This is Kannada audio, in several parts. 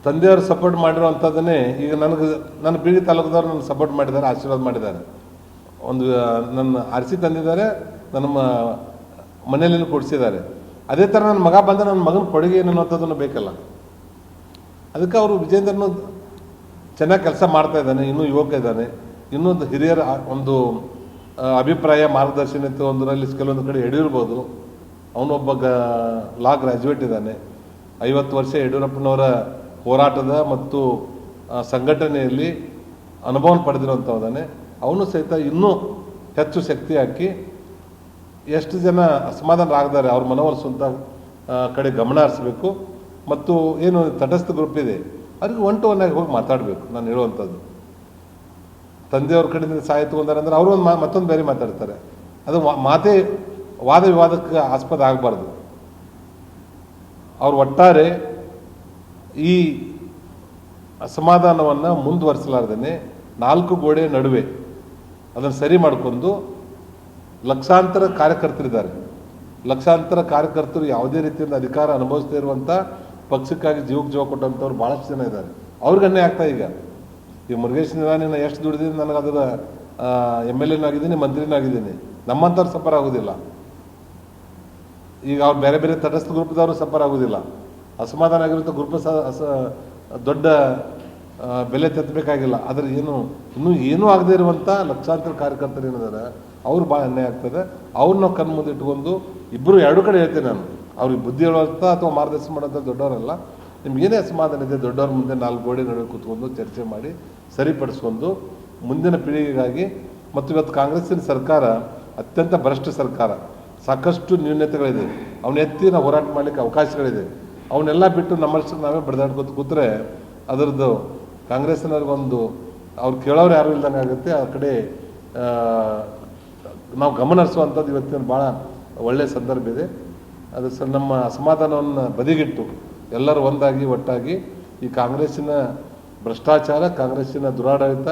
ತಂದೆಯವರು ಸಪೋರ್ಟ್ ಮಾಡಿರೋವಂಥದ್ದನ್ನೇ ಈಗ ನನ್ನ ಬೀಳಿ ತಾಲೂಕದವ್ರು ನನ್ನ ಸಪೋರ್ಟ್ ಮಾಡಿದ್ದಾರೆ, ಆಶೀರ್ವಾದ ಮಾಡಿದ್ದಾರೆ. ಒಂದು ನನ್ನ ಆರಿಸಿ ತಂದಿದ್ದಾರೆ, ನನ್ನ ಮನೆಯಲ್ಲಿ ಕೊಡಿಸಿದ್ದಾರೆ. ಅದೇ ಥರ ನನ್ನ ಮಗ ಬಂದ ನನ್ನ ಮಗನ ಕೊಡುಗೆ ಏನು ಅನ್ನೋಂಥದ್ದನ್ನು ಬೇಕಲ್ಲ. ಅದಕ್ಕೆ ಅವರು ವಿಜೇಂದ್ರನು ಚೆನ್ನಾಗಿ ಕೆಲಸ ಮಾಡ್ತಾ ಇದ್ದಾನೆ, ಇನ್ನೂ ಯುವಕ ಇದ್ದಾನೆ, ಇನ್ನೊಂದು ಹಿರಿಯರ ಒಂದು ಅಭಿಪ್ರಾಯ ಮಾರ್ಗದರ್ಶನತೆ ಒಂದರಲ್ಲಿ ಕೆಲವೊಂದು ಕಡೆ ಯಡಿಯೂರ್ಬೋದು. ಅವನೊಬ್ಬ ಲಾ ಗ್ರ್ಯಾಜುಯೇಟ್ ಇದ್ದಾನೆ. 50 ವರ್ಷ ಯಡಿಯೂರಪ್ಪನವರ ಹೋರಾಟದ ಮತ್ತು ಸಂಘಟನೆಯಲ್ಲಿ ಅನುಭವ ಪಡೆದಿರುವಂಥವನೇ. ಅವನು ಸಹಿತ ಇನ್ನೂ ಹೆಚ್ಚು ಶಕ್ತಿ ಹಾಕಿ ಎಷ್ಟು ಜನ ಅಸಮಾಧಾನರಾಗಿದ್ದಾರೆ ಅವ್ರ ಮನವೊಲಿಸುವಂಥ ಕಡೆ ಗಮನ ಹರಿಸಬೇಕು. ಮತ್ತು ಏನು ತಟಸ್ಥ ಗ್ರೂಪ್ ಇದೆ ಅವ್ರಿಗೆ ಒನ್ ಟು ಒನ್ ಆಗಿ ಹೋಗಿ ಮಾತಾಡಬೇಕು. ನಾನು ಹೇಳುವಂಥದ್ದು, ತಂದೆಯವ್ರ ಕಡೆಯಿಂದ ಸಹಾಯ ತೊಗೊಂಡಾರೆ ಅಂದರೆ ಅವರು ಮತ್ತೊಂದು ಬೇರೆ ಮಾತಾಡ್ತಾರೆ. ಅದು ಮಾತೇ ವಾದ ವಿವಾದಕ್ಕೆ ಆಸ್ಪದ ಆಗಬಾರ್ದು. ಅವ್ರು ಒಟ್ಟಾರೆ ಈ ಅಸಮಾಧಾನವನ್ನು ಮುಂದುವರಿಸಲಾರ್ದೇ 4 ಗೋಡೆ ನಡುವೆ ಅದನ್ನು ಸರಿ ಮಾಡಿಕೊಂಡು ಲಕ್ಷಾಂತರ ಕಾರ್ಯಕರ್ತರಿದ್ದಾರೆ. ಲಕ್ಷಾಂತರ ಕಾರ್ಯಕರ್ತರು ಯಾವುದೇ ರೀತಿಯಿಂದ ಅಧಿಕಾರ ಅನುಭವಿಸದೇ ಇರುವಂಥ ಪಕ್ಷಕ್ಕಾಗಿ ಜೀವಕ್ಕೆ ಜೀವ ಕೊಟ್ಟಂಥವ್ರು ಭಾಳಷ್ಟು ಜನ ಇದ್ದಾರೆ. ಅವ್ರಿಗೆ ಅನ್ಯಾಯ ಆಗ್ತಾ ಈಗ ಮುರುಗೇಶ್ ನಿರಾಣಿನ ಎಷ್ಟು ದುಡಿದಿದ್ದೀನಿ, ನನಗೆ ಅದರ MLA ಆಗಿದ್ದೀನಿ, ಮಂತ್ರಿನೂ ಆಗಿದ್ದೀನಿ. ನಮ್ಮಂಥವ್ರು ಸಫರ್ ಆಗೋದಿಲ್ಲ. ಈಗ ಅವ್ರು ಬೇರೆ ಬೇರೆ ತಟಸ್ಥ ಗ್ರೂಪ್ದವರು ಸಫರ್ ಆಗೋದಿಲ್ಲ. ಅಸಮಾಧಾನ ಆಗಿರುವಂಥ ಗ್ರೂಪ್ ದೊಡ್ಡ ಬೆಲೆ ತೆತ್ತಬೇಕಾಗಿಲ್ಲ. ಆದರೆ ಇನ್ನೂ ಆಗದೇ ಇರುವಂಥ ಲಕ್ಷಾಂತರ ಕಾರ್ಯಕರ್ತರು ಏನಿದ್ದಾರೆ ಅವ್ರು ಭಾಳ ಅನ್ಯಾಯ ಆಗ್ತದೆ. ಅವ್ರನ್ನ ನಾವು ಕಣ್ಣು ಮುಂದೆ ಇಟ್ಕೊಂಡು ಇಬ್ಬರು ಎರಡು ಕಡೆ ಹೇಳ್ತೇನೆ ನಾನು. ಅವ್ರಿಗೆ ಬುದ್ಧಿ ಹೇಳುವಂಥ ಅಥವಾ ಮಾರ್ಗದರ್ಶನ ಮಾಡೋಂಥ ದೊಡ್ಡವರಲ್ಲ. ನಿಮ್ಗೇನೇ ಅಸಮಾಧಾನ ಇದೆ ದೊಡ್ಡವ್ರ ಮುಂದೆ 4 ಗೋಡೆ ನಡುವೆ ಕೂತ್ಕೊಂಡು ಚರ್ಚೆ ಮಾಡಿ ಸರಿಪಡಿಸ್ಕೊಂಡು ಮುಂದಿನ ಪೀಳಿಗೆಗಾಗಿ. ಮತ್ತು ಇವತ್ತು ಕಾಂಗ್ರೆಸ್ಸಿನ ಸರ್ಕಾರ ಅತ್ಯಂತ ಭ್ರಷ್ಟ ಸರ್ಕಾರ, ಸಾಕಷ್ಟು ನ್ಯೂನತೆಗಳಿದೆ. ಅವನ್ನ ಎತ್ತಿ ನಾವು ಹೋರಾಟ ಮಾಡಲಿಕ್ಕೆ ಅವಕಾಶಗಳಿದೆ. ಅವನ್ನೆಲ್ಲ ಬಿಟ್ಟು ನಮ್ಮಷ್ಟಕ್ಕೆ ನಾವೇ ಬಡ್ದಾಡ್ಕೊತ ಕೂತ್ರೆ ಅದರದ್ದು ಕಾಂಗ್ರೆಸ್ಸಿನವ್ರಿಗೊಂದು ಅವ್ರು ಕೇಳೋರು ಯಾರು ಇಲ್ದಂಗೆ ಆಗುತ್ತೆ. ಆ ಕಡೆ ನಾವು ಗಮನ ಹರಿಸುವಂಥದ್ದು ಇವತ್ತಿನ ಭಾಳ ಒಳ್ಳೆಯ ಸಂದರ್ಭ ಇದೆ. ಅದು ನಮ್ಮ ಅಸಮಾಧಾನವನ್ನು ಬದಿಗಿಟ್ಟು ಎಲ್ಲರೂ ಒಂದಾಗಿ ಒಟ್ಟಾಗಿ ಈ ಕಾಂಗ್ರೆಸ್ಸಿನ ಭ್ರಷ್ಟಾಚಾರ, ಕಾಂಗ್ರೆಸ್ಸಿನ ದುರಾಡಳಿತ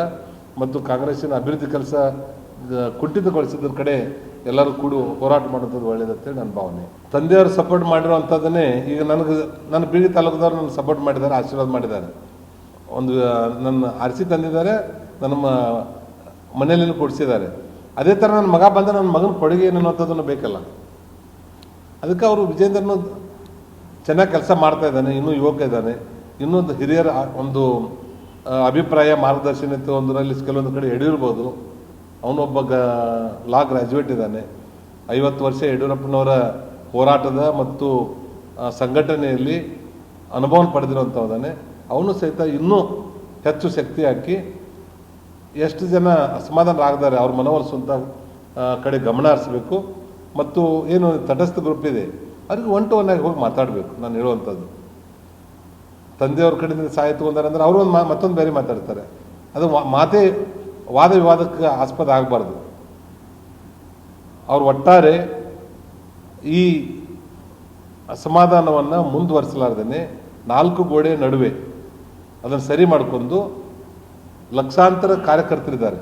ಮತ್ತು ಕಾಂಗ್ರೆಸ್ಸಿನ ಅಭಿವೃದ್ಧಿ ಕೆಲಸ ಕುಂಠಿತಗೊಳಿಸಿದ್ರ ಕಡೆ ಎಲ್ಲರೂ ಕೂಡ ಹೋರಾಟ ಮಾಡೋದು ಒಳ್ಳೇದಂತೇಳಿ ನನ್ನ ಭಾವನೆ. ತಂದೆಯವರು ಸಪೋರ್ಟ್ ಮಾಡಿರೋವಂಥದ್ದನ್ನೇ ಈಗ ನನ್ನ ಬೀಳಿ ತಾಲೂಕದವ್ರು ನನ್ನ ಸಪೋರ್ಟ್ ಮಾಡಿದ್ದಾರೆ, ಆಶೀರ್ವಾದ ಮಾಡಿದ್ದಾರೆ. ಒಂದು ನನ್ನ ಆರಿಸಿ ತಂದಿದ್ದಾರೆ, ನನ್ನ ಮನೆಯಲ್ಲಿ ಕೊಡಿಸಿದ್ದಾರೆ. ಅದೇ ಥರ ನನ್ನ ಮಗ ಬಂದ ನನ್ನ ಮಗನ ಕೊಡುಗೆ ಏನು ಅನ್ನೋಂಥದ್ದನ್ನು ಬೇಕಲ್ಲ. ಅದಕ್ಕೆ ಅವರು ವಿಜೇಂದ್ರನು ಚೆನ್ನಾಗಿ ಕೆಲಸ ಮಾಡ್ತಾ ಇದ್ದಾನೆ, ಇನ್ನೂ ಯುವಕ ಇದ್ದಾನೆ, ಇನ್ನೊಂದು ಹಿರಿಯರ ಒಂದು ಅಭಿಪ್ರಾಯ ಮಾರ್ಗದರ್ಶನತೆ ಒಂದರಲ್ಲಿ ಕೆಲವೊಂದು ಕಡೆ ಯಡಿಯೂರ್ಬೋದು. ಅವನೊಬ್ಬ ಲಾ ಗ್ರ್ಯಾಜುಯೇಟ್ ಇದ್ದಾನೆ. 50 ವರ್ಷ ಯಡಿಯೂರಪ್ಪನವರ ಹೋರಾಟದ ಮತ್ತು ಸಂಘಟನೆಯಲ್ಲಿ ಅನುಭವ ಪಡೆದಿರುವಂಥವನೇ. ಅವನು ಸಹಿತ ಇನ್ನೂ ಹೆಚ್ಚು ಶಕ್ತಿ ಹಾಕಿ ಎಷ್ಟು ಜನ ಅಸಮಾಧಾನರಾಗಿದ್ದಾರೆ ಅವ್ರ ಮನವೊಲಿಸುವಂಥ ಕಡೆ ಗಮನ ಹರಿಸಬೇಕು. ಮತ್ತು ಏನು ತಟಸ್ಥ ಗ್ರೂಪ್ ಇದೆ ಅವ್ರಿಗೆ ಒನ್ ಟು ಒನ್ ಆಗಿ ಹೋಗಿ ಮಾತಾಡಬೇಕು. ನಾನು ಹೇಳುವಂಥದ್ದು, ತಂದೆಯವ್ರ ಕಡೆಯಿಂದ ಸಹಾಯ ತೊಗೊಂಡಾರೆ ಅಂದರೆ ಅವರು ಮತ್ತೊಂದು ಬೇರೆ ಮಾತಾಡ್ತಾರೆ. ಅದು ಮಾತೇ ವಾದ ವಿವಾದಕ್ಕೆ ಆಸ್ಪದ ಆಗಬಾರ್ದು. ಅವ್ರು ಒಟ್ಟಾರೆ ಈ ಅಸಮಾಧಾನವನ್ನು ಮುಂದುವರಿಸಲಾರ್ದೇ 4 ಗೋಡೆ ನಡುವೆ ಅದನ್ನು ಸರಿ ಮಾಡಿಕೊಂಡು ಲಕ್ಷಾಂತರ ಕಾರ್ಯಕರ್ತರಿದ್ದಾರೆ.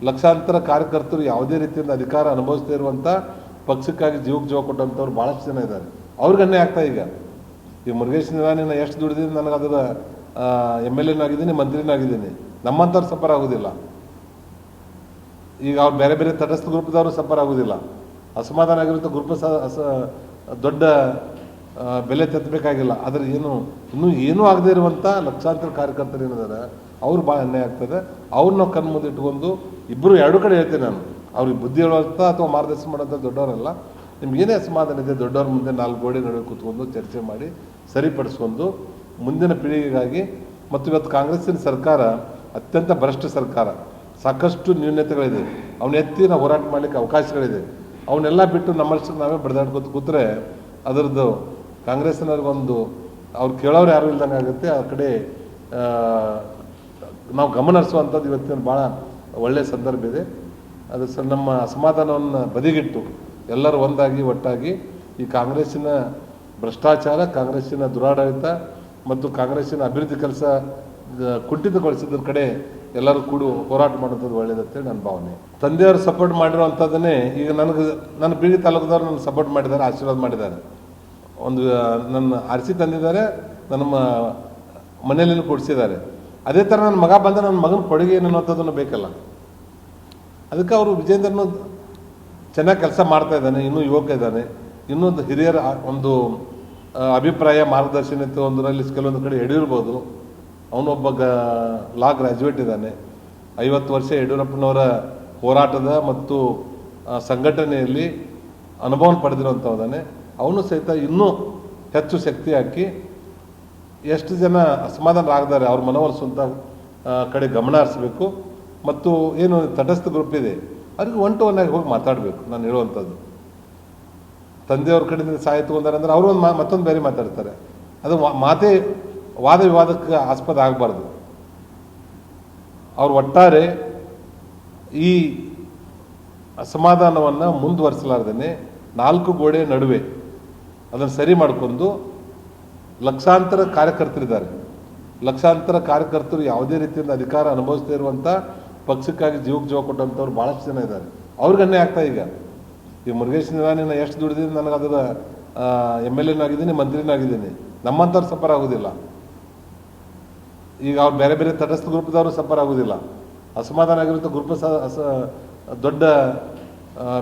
ಲಕ್ಷಾಂತರ ಕಾರ್ಯಕರ್ತರು ಯಾವುದೇ ರೀತಿಯಿಂದ ಅಧಿಕಾರ ಅನುಭವಿಸದೇ ಇರುವಂಥ ಪಕ್ಷಕ್ಕಾಗಿ ಜೀವಕ್ಕೆ ಜೀವ ಕೊಟ್ಟಂಥವ್ರು ಭಾಳಷ್ಟು ಜನ ಇದ್ದಾರೆ. ಅವ್ರಿಗೆ ಅನ್ಯಾಯ ಆಗ್ತಾ ಈಗ ಮುರುಗೇಶ್ ನಿರಾಣಿನ ಎಷ್ಟು ದುಡಿದಿದ್ದೀನಿ, ನನಗೆ ಅದರ MLA ಆಗಿದ್ದೀನಿ, ಮಂತ್ರಿನೂ ಆಗಿದ್ದೀನಿ. ನಮ್ಮಂಥವ್ರು ಸಫರ್ ಆಗೋದಿಲ್ಲ. ಈಗ ಅವ್ರು ಬೇರೆ ಬೇರೆ ತಟಸ್ಥ ಗ್ರೂಪ್ದವರು ಸಫರ್ ಆಗೋದಿಲ್ಲ. ಅಸಮಾಧಾನ ಆಗಿರುವಂಥ ಗ್ರೂಪ್ ದೊಡ್ಡ ಬೆಲೆ ತೆತ್ತಬೇಕಾಗಿಲ್ಲ. ಆದರೆ ಇನ್ನೂ ಆಗದೇ ಇರುವಂಥ ಲಕ್ಷಾಂತರ ಕಾರ್ಯಕರ್ತರು ಏನಿದ್ದಾರೆ ಅವ್ರು ಭಾಳ ಅನ್ಯಾಯ ಆಗ್ತದೆ. ಅವ್ರನ್ನ ನಾವು ಕಣ್ಣು ಮುಂದೆ ಇಟ್ಕೊಂಡು ಇಬ್ಬರು ಎರಡು ಕಡೆ ಹೇಳ್ತೇನೆ ನಾನು. ಅವ್ರಿಗೆ ಬುದ್ಧಿ ಹೇಳುವಂಥ ಅಥವಾ ಮಾರ್ಗದರ್ಶನ ಮಾಡೋಂಥ ದೊಡ್ಡವರಲ್ಲ. ನಿಮ್ಗೇನೇ ಅಸಮಾಧಾನ ಇದೆ ದೊಡ್ಡವ್ರ ಮುಂದೆ 4 ಗೋಡೆ ನಡುವೆ ಕೂತ್ಕೊಂಡು ಚರ್ಚೆ ಮಾಡಿ ಸರಿಪಡಿಸ್ಕೊಂಡು ಮುಂದಿನ ಪೀಳಿಗೆಗಾಗಿ. ಮತ್ತು ಇವತ್ತು ಕಾಂಗ್ರೆಸ್ಸಿನ ಸರ್ಕಾರ ಅತ್ಯಂತ ಭ್ರಷ್ಟ ಸರ್ಕಾರ, ಸಾಕಷ್ಟು ನ್ಯೂನತೆಗಳಿದೆ. ಅವನ್ನ ಎತ್ತಿ ನಾವು ಹೋರಾಟ ಮಾಡಲಿಕ್ಕೆ ಅವಕಾಶಗಳಿದೆ. ಅವನ್ನೆಲ್ಲ ಬಿಟ್ಟು ನಮ್ಮಷ್ಟಕ್ಕೆ ನಾವೇ ಬಡ್ದಾಡ್ಕೊತ ಕೂತ್ರೆ ಅದರದ್ದು ಕಾಂಗ್ರೆಸ್ಸಿನವ್ರಿಗೊಂದು ಅವ್ರು ಕೇಳೋರು ಯಾರು ಇಲ್ದಂಗೆ ಆಗುತ್ತೆ. ಆ ಕಡೆ ನಾವು ಗಮನ ಹರಿಸುವಂಥದ್ದು ಇವತ್ತಿನ ಭಾಳ ಒಳ್ಳೆಯ ಸಂದರ್ಭ ಇದೆ. ಅದು ನಮ್ಮ ಅಸಮಾಧಾನವನ್ನು ಬದಿಗಿಟ್ಟು ಎಲ್ಲರೂ ಒಂದಾಗಿ ಒಟ್ಟಾಗಿ ಈ ಕಾಂಗ್ರೆಸ್ಸಿನ ಭ್ರಷ್ಟಾಚಾರ, ಕಾಂಗ್ರೆಸ್ಸಿನ ದುರಾಡಳಿತ ಮತ್ತು ಕಾಂಗ್ರೆಸ್ಸಿನ ಅಭಿವೃದ್ಧಿ ಕೆಲಸ ಕುಂಠಿತಗೊಳಿಸಿದ್ರ ಕಡೆ ಎಲ್ಲರೂ ಕೂಡ ಹೋರಾಟ ಮಾಡೋದು ಒಳ್ಳೇದಂತೇಳಿ ನನ್ನ ಭಾವನೆ. ತಂದೆಯವರು ಸಪೋರ್ಟ್ ಮಾಡಿರೋವಂಥದ್ದನ್ನೇ ಈಗ ನನ್ನ ಬೀಳಿ ತಾಲೂಕದವ್ರು ನನ್ನ ಸಪೋರ್ಟ್ ಮಾಡಿದ್ದಾರೆ, ಆಶೀರ್ವಾದ ಮಾಡಿದ್ದಾರೆ. ಒಂದು ನನ್ನ ಆರಿಸಿ ತಂದಿದ್ದಾರೆ, ನನ್ನ ಮನೆಯಲ್ಲಿ ಕೊಡಿಸಿದ್ದಾರೆ. ಅದೇ ಥರ ನನ್ನ ಮಗ ಬಂದ ನನ್ನ ಮಗನ ಕೊಡುಗೆ ಏನು ಅನ್ನೋಂಥದ್ದನ್ನು ಬೇಕಲ್ಲ. ಅದಕ್ಕೆ ಅವರು ವಿಜೇಂದ್ರನು ಚೆನ್ನಾಗಿ ಕೆಲಸ ಮಾಡ್ತಾ ಇದ್ದಾನೆ, ಇನ್ನೂ ಯುವಕ ಇದ್ದಾನೆ, ಇನ್ನೊಂದು ಹಿರಿಯರ ಒಂದು ಅಭಿಪ್ರಾಯ ಮಾರ್ಗದರ್ಶನತೆ ಒಂದರಲ್ಲಿ ಕೆಲವೊಂದು ಕಡೆ ಯಡಿಯೂರ್ಬೋದು. ಅವನೊಬ್ಬ ಲಾ ಗ್ರ್ಯಾಜುಯೇಟ್ ಇದ್ದಾನೆ. 50 ವರ್ಷ ಯಡಿಯೂರಪ್ಪನವರ ಹೋರಾಟದ ಮತ್ತು ಸಂಘಟನೆಯಲ್ಲಿ ಅನುಭವ ಪಡೆದಿರುವಂಥವದಾನೆ. ಅವನು ಸಹಿತ ಇನ್ನೂ ಹೆಚ್ಚು ಶಕ್ತಿ ಹಾಕಿ ಎಷ್ಟು ಜನ ಅಸಮಾಧಾನರಾಗಿದ್ದಾರೆ ಅವ್ರ ಮನವೊಲಿಸುವಂಥ ಕಡೆ ಗಮನ ಹರಿಸಬೇಕು. ಮತ್ತು ಏನು ತಟಸ್ಥ ಗ್ರೂಪ್ ಇದೆ ಅವ್ರಿಗೆ ಒನ್ ಟು ಒನ್ ಆಗಿ ಹೋಗಿ ಮಾತಾಡಬೇಕು. ನಾನು ಹೇಳುವಂಥದ್ದು, ತಂದೆಯವ್ರ ಕಡೆಯಿಂದ ಸಹಾಯ ತೊಗೊಂಡಾರೆ ಅಂದರೆ ಅವರು ಮತ್ತೊಂದು ಬೇರೆ ಮಾತಾಡ್ತಾರೆ. ಅದು ಮಾತೇ ವಾದ ವಿವಾದಕ್ಕೆ ಆಸ್ಪದ ಆಗಬಾರ್ದು. ಅವ್ರು ಒಟ್ಟಾರೆ ಈ ಅಸಮಾಧಾನವನ್ನು ಮುಂದುವರಿಸಲಾರ್ದೇ 4 ಗೋಡೆ ನಡುವೆ ಅದನ್ನು ಸರಿ ಮಾಡಿಕೊಂಡು ಲಕ್ಷಾಂತರ ಕಾರ್ಯಕರ್ತರಿದ್ದಾರೆ. ಲಕ್ಷಾಂತರ ಕಾರ್ಯಕರ್ತರು ಯಾವುದೇ ರೀತಿಯಿಂದ ಅಧಿಕಾರ ಅನುಭವಿಸದೇ ಇರುವಂಥ ಪಕ್ಷಕ್ಕಾಗಿ ಜೀವಕ್ಕೆ ಜೀವ ಕೊಟ್ಟಂಥವ್ರು ಭಾಳಷ್ಟು ಜನ ಇದ್ದಾರೆ. ಅವ್ರಿಗೆ ಅನ್ಯಾಯ ಆಗ್ತಾ ಈಗ ಮುರುಗೇಶ್ ನಿರಾಣಿನ ಎಷ್ಟು ದುಡಿದಿದ್ದು, ನನಗೆ ಅದರ MLA ಆಗಿದ್ದೀನಿ, ಮಂತ್ರಿನೂ ಆಗಿದ್ದೀನಿ. ನಮ್ಮಂಥವ್ರು ಸಫರ್ ಆಗೋದಿಲ್ಲ. ಈಗ ಅವ್ರು ಬೇರೆ ಬೇರೆ ತಟಸ್ಥ ಗ್ರೂಪ್ದವರು ಸಫರ್ ಆಗೋದಿಲ್ಲ. ಅಸಮಾಧಾನ ಆಗಿರುವಂಥ ಗ್ರೂಪ್ ದೊಡ್ಡ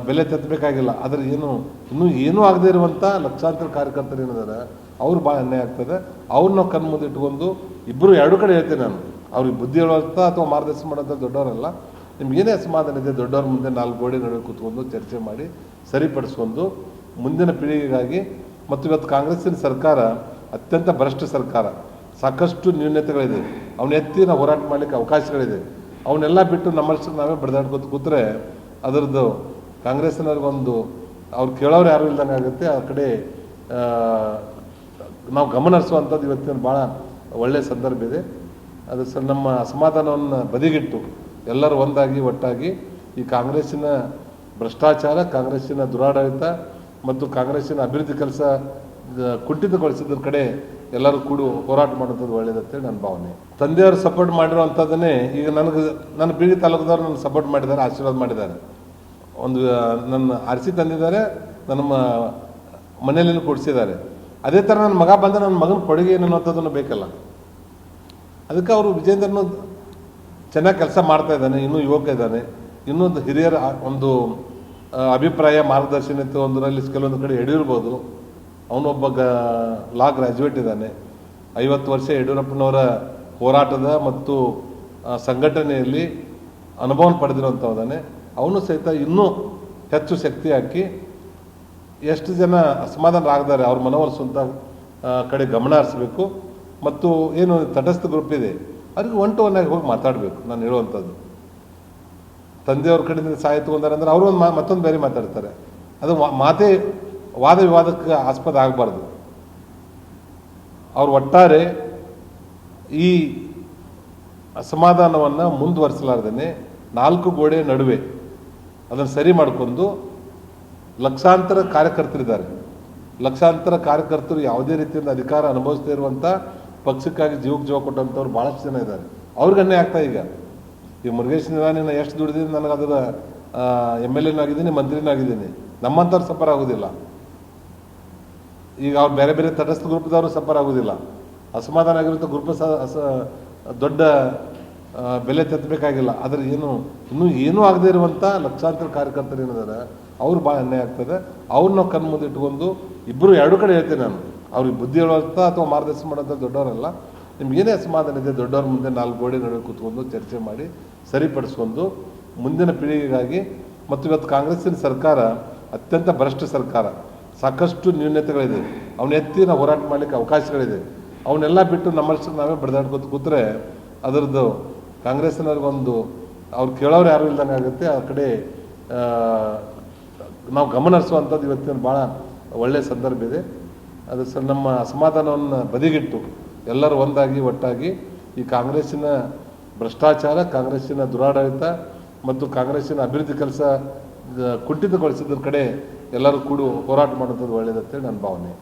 ಬೆಲೆ ತೆತ್ತಬೇಕಾಗಿಲ್ಲ. ಆದರೆ ಇನ್ನೂ ಆಗದೇ ಇರುವಂಥ ಲಕ್ಷಾಂತರ ಕಾರ್ಯಕರ್ತರು ಏನಿದ್ದಾರೆ ಅವ್ರು ಭಾಳ ಅನ್ಯಾಯ ಆಗ್ತದೆ. ಅವ್ರನ್ನ ನಾವು ಕಣ್ಣು ಮುಂದೆ ಇಟ್ಕೊಂಡು ಇಬ್ಬರು ಎರಡು ಕಡೆ ಹೇಳ್ತೇನೆ ನಾನು. ಅವ್ರಿಗೆ ಬುದ್ಧಿ ಹೇಳುವಂಥ ಅಥವಾ ಮಾರ್ಗದರ್ಶನ ಮಾಡೋಂಥ ದೊಡ್ಡವರಲ್ಲ. ನಿಮ್ಗೇನೇ ಅಸಮಾಧಾನ ಇದೆ ದೊಡ್ಡವ್ರ ಮುಂದೆ 4 ಗೋಡೆ ನಡುವೆ ಕೂತ್ಕೊಂಡು ಚರ್ಚೆ ಮಾಡಿ ಸರಿಪಡಿಸ್ಕೊಂಡು ಮುಂದಿನ ಪೀಳಿಗೆಗಾಗಿ. ಮತ್ತು ಇವತ್ತು ಕಾಂಗ್ರೆಸ್ಸಿನ ಸರ್ಕಾರ ಅತ್ಯಂತ ಭ್ರಷ್ಟ ಸರ್ಕಾರ. ಸಾಕಷ್ಟು ನ್ಯೂನತೆಗಳಿದೆ. ಅವನ್ನ ಎತ್ತಿ ನಾವು ಹೋರಾಟ ಮಾಡಲಿಕ್ಕೆ ಅವಕಾಶಗಳಿದೆ. ಅವನ್ನೆಲ್ಲ ಬಿಟ್ಟು ನಮ್ಮಷ್ಟಕ್ಕೆ ನಾವೇ ಬಡ್ದಾಡ್ಕೊತ ಕೂತ್ರೆ ಅದರದ್ದು ಕಾಂಗ್ರೆಸ್ಸಿನವ್ರಿಗೊಂದು ಅವ್ರು ಕೇಳೋರು ಯಾರು ಇಲ್ದಂಗೆ ಆಗುತ್ತೆ. ಆ ಕಡೆ ನಾವು ಗಮನ ಹರಿಸುವಂಥದ್ದು ಇವತ್ತಿನ ಭಾಳ ಒಳ್ಳೆಯ ಸಂದರ್ಭ ಇದೆ. ಅದು ನಮ್ಮ ಅಸಮಾಧಾನವನ್ನು ಬದಿಗಿಟ್ಟು ಎಲ್ಲರೂ ಒಂದಾಗಿ ಒಟ್ಟಾಗಿ ಈ ಕಾಂಗ್ರೆಸ್ಸಿನ ಭ್ರಷ್ಟಾಚಾರ, ಕಾಂಗ್ರೆಸ್ಸಿನ ದುರಾಡಳಿತ ಮತ್ತು ಕಾಂಗ್ರೆಸ್ಸಿನ ಅಭಿವೃದ್ಧಿ ಕೆಲಸ ಕುಂಠಿತಗೊಳಿಸಿದ್ರ ಕಡೆ ಎಲ್ಲರೂ ಕೂಡ ಹೋರಾಟ ಮಾಡೋದು ಒಳ್ಳೇದಂತೇಳಿ ನನ್ನ ಭಾವನೆ. ತಂದೆಯವರು ಸಪೋರ್ಟ್ ಮಾಡಿರುವಂಥದ್ದನ್ನೇ ಈಗ ನನ್ನ ಬೀಳಿ ತಾಲೂಕದವ್ರು ನನ್ನ ಸಪೋರ್ಟ್ ಮಾಡಿದ್ದಾರೆ, ಆಶೀರ್ವಾದ ಮಾಡಿದ್ದಾರೆ. ಒಂದು ನನ್ನ ಆರಿಸಿ ತಂದಿದ್ದಾರೆ, ನನ್ನ ಮನೆಯಲ್ಲಿ ಕೊಡಿಸಿದ್ದಾರೆ. ಅದೇ ಥರ ನನ್ನ ಮಗ ಬಂದ ನನ್ನ ಮಗನ ಕೊಡುಗೆ ಏನು ಅನ್ನೋಂಥದ್ದನ್ನು ಬೇಕಲ್ಲ. ಅದಕ್ಕೆ ಅವರು ವಿಜೇಂದ್ರನು ಚೆನ್ನಾಗಿ ಕೆಲಸ ಮಾಡ್ತಾ ಇದ್ದಾನೆ, ಇನ್ನೂ ಯುವಕ ಇದ್ದಾನೆ, ಇನ್ನೊಂದು ಹಿರಿಯರ ಒಂದು ಅಭಿಪ್ರಾಯ ಮಾರ್ಗದರ್ಶನತೆ ಒಂದರಲ್ಲಿ ಕೆಲವೊಂದು ಕಡೆ ಯಡಿಯೂರ್ಬೋದು. ಅವನೊಬ್ಬ ಲಾ ಗ್ರ್ಯಾಜುಯೇಟ್ ಇದ್ದಾನೆ. 50 ವರ್ಷ ಯಡಿಯೂರಪ್ಪನವರ ಹೋರಾಟದ ಮತ್ತು ಸಂಘಟನೆಯಲ್ಲಿ ಅನುಭವ ಪಡೆದಿರುವಂಥವದಾನೆ. ಅವನು ಸಹಿತ ಇನ್ನೂ ಹೆಚ್ಚು ಶಕ್ತಿ ಹಾಕಿ ಎಷ್ಟು ಜನ ಅಸಮಾಧಾನರಾಗಿದ್ದಾರೆ ಅವ್ರ ಮನವೊಲಿಸುವಂಥ ಕಡೆ ಗಮನ ಹರಿಸಬೇಕು. ಮತ್ತು ಏನು ತಟಸ್ಥ ಗ್ರೂಪ್ ಇದೆ ಅವ್ರಿಗೆ ಒನ್ ಟು ಒನ್ ಆಗಿ ಹೋಗಿ ಮಾತಾಡಬೇಕು. ನಾನು ಹೇಳುವಂಥದ್ದು, ತಂದೆಯವ್ರ ಕಡೆಯಿಂದ ಸಹಾಯ ತೊಗೊಂಡಾರೆ ಅಂದರೆ ಅವರು ಮತ್ತೊಂದು ಬೇರೆ ಮಾತಾಡ್ತಾರೆ. ಅದು ಮಾತೇ ವಾದ ವಿವಾದಕ್ಕೆ ಆಸ್ಪದ ಆಗಬಾರ್ದು. ಅವ್ರು ಒಟ್ಟಾರೆ ಈ ಅಸಮಾಧಾನವನ್ನು ಮುಂದುವರಿಸಲಾರ್ದೇ 4 ಗೋಡೆ ನಡುವೆ ಅದನ್ನು ಸರಿ ಮಾಡಿಕೊಂಡು ಲಕ್ಷಾಂತರ ಕಾರ್ಯಕರ್ತರಿದ್ದಾರೆ. ಲಕ್ಷಾಂತರ ಕಾರ್ಯಕರ್ತರು ಯಾವುದೇ ರೀತಿಯಿಂದ ಅಧಿಕಾರ ಅನುಭವಿಸದೇ ಇರುವಂಥ ಪಕ್ಷಕ್ಕಾಗಿ ಜೀವಕ್ಕೆ ಜೀವ ಕೊಟ್ಟಂಥವ್ರು ಭಾಳಷ್ಟು ಜನ ಇದ್ದಾರೆ. ಅವ್ರಿಗೆ ಅನ್ಯಾಯ ಆಗ್ತಾ ಈಗ ಮುರುಗೇಶ್ ನಿರಾಣಿನ ಎಷ್ಟು ದುಡಿದಿದ್ದು, ನನಗೆ ಅದರ MLA ಆಗಿದ್ದೀನಿ, ಮಂತ್ರಿನೂ ಆಗಿದ್ದೀನಿ. ನಮ್ಮಂಥವ್ರು ಸಫರ್ ಆಗೋದಿಲ್ಲ. ಈಗ ಅವ್ರು ಬೇರೆ ಬೇರೆ ತಟಸ್ಥ ಗ್ರೂಪ್ದವರು ಸಫರ್ ಆಗೋದಿಲ್ಲ. ಅಸಮಾಧಾನ ಆಗಿರುವಂಥ ಗ್ರೂಪ್ ದೊಡ್ಡ ಬೆಲೆ ತೆತ್ತಬೇಕಾಗಿಲ್ಲ. ಆದರೆ ಇನ್ನೂ ಆಗದೇ ಇರುವಂಥ ಲಕ್ಷಾಂತರ ಕಾರ್ಯಕರ್ತರು ಏನಿದ್ದಾರೆ ಅವ್ರು ಭಾಳ ಅನ್ಯಾಯ ಆಗ್ತದೆ. ಅವ್ರನ್ನ ನಾವು ಕಣ್ಣು ಮುಂದೆ ಇಟ್ಕೊಂಡು ಇಬ್ಬರು ಎರಡು ಕಡೆ ಹೇಳ್ತೇನೆ ನಾನು. ಅವ್ರಿಗೆ ಬುದ್ಧಿ ಹೇಳುವಂಥ ಅಥವಾ ಮಾರ್ಗದರ್ಶನ ಮಾಡೋಂಥ ದೊಡ್ಡವರಲ್ಲ. ನಿಮ್ಗೇನೇ ಅಸಮಾಧಾನ ಇದೆ ದೊಡ್ಡವ್ರ ಮುಂದೆ 4 ಗೋಡೆ ನಡುವೆ ಕೂತ್ಕೊಂಡು ಚರ್ಚೆ ಮಾಡಿ ಸರಿಪಡಿಸ್ಕೊಂಡು ಮುಂದಿನ ಪೀಳಿಗೆಗಾಗಿ. ಮತ್ತು ಇವತ್ತು ಕಾಂಗ್ರೆಸ್ಸಿನ ಸರ್ಕಾರ ಅತ್ಯಂತ ಭ್ರಷ್ಟ ಸರ್ಕಾರ. ಸಾಕಷ್ಟು ನ್ಯೂನತೆಗಳಿದೆ. ಅವನ್ನ ಎತ್ತಿ ನಾವು ಹೋರಾಟ ಮಾಡಲಿಕ್ಕೆ ಅವಕಾಶಗಳಿದೆ. ಅವನ್ನೆಲ್ಲ ಬಿಟ್ಟು ನಮ್ಮಷ್ಟಕ್ಕೆ ನಾವೇ ಬಡ್ದಾಡ್ಕೊತ ಕೂತ್ರೆ ಅದರದ್ದು ಕಾಂಗ್ರೆಸ್ಸಿನವ್ರಿಗೊಂದು ಅವ್ರು ಕೇಳೋರು ಯಾರು ಇಲ್ದಂಗೆ ಆಗುತ್ತೆ. ಆ ಕಡೆ ನಾವು ಗಮನ ಹರಿಸುವಂಥದ್ದು ಇವತ್ತಿನ ಭಾಳ ಒಳ್ಳೆಯ ಸಂದರ್ಭ ಇದೆ. ಅದು ನಮ್ಮ ಅಸಮಾಧಾನವನ್ನು ಬದಿಗಿಟ್ಟು ಎಲ್ಲರೂ ಒಂದಾಗಿ ಒಟ್ಟಾಗಿ ಈ ಕಾಂಗ್ರೆಸ್ಸಿನ ಭ್ರಷ್ಟಾಚಾರ, ಕಾಂಗ್ರೆಸ್ಸಿನ ದುರಾಡಳಿತ ಮತ್ತು ಕಾಂಗ್ರೆಸ್ಸಿನ ಅಭಿವೃದ್ಧಿ ಕೆಲಸ ಕುಂಠಿತಗೊಳಿಸಿದ್ರ ಕಡೆ ಎಲ್ಲರೂ ಕೂಡ ಹೋರಾಟ ಮಾಡೋದು ಒಳ್ಳೇದಂತೇಳಿ ನನ್ನ ಭಾವನೆ.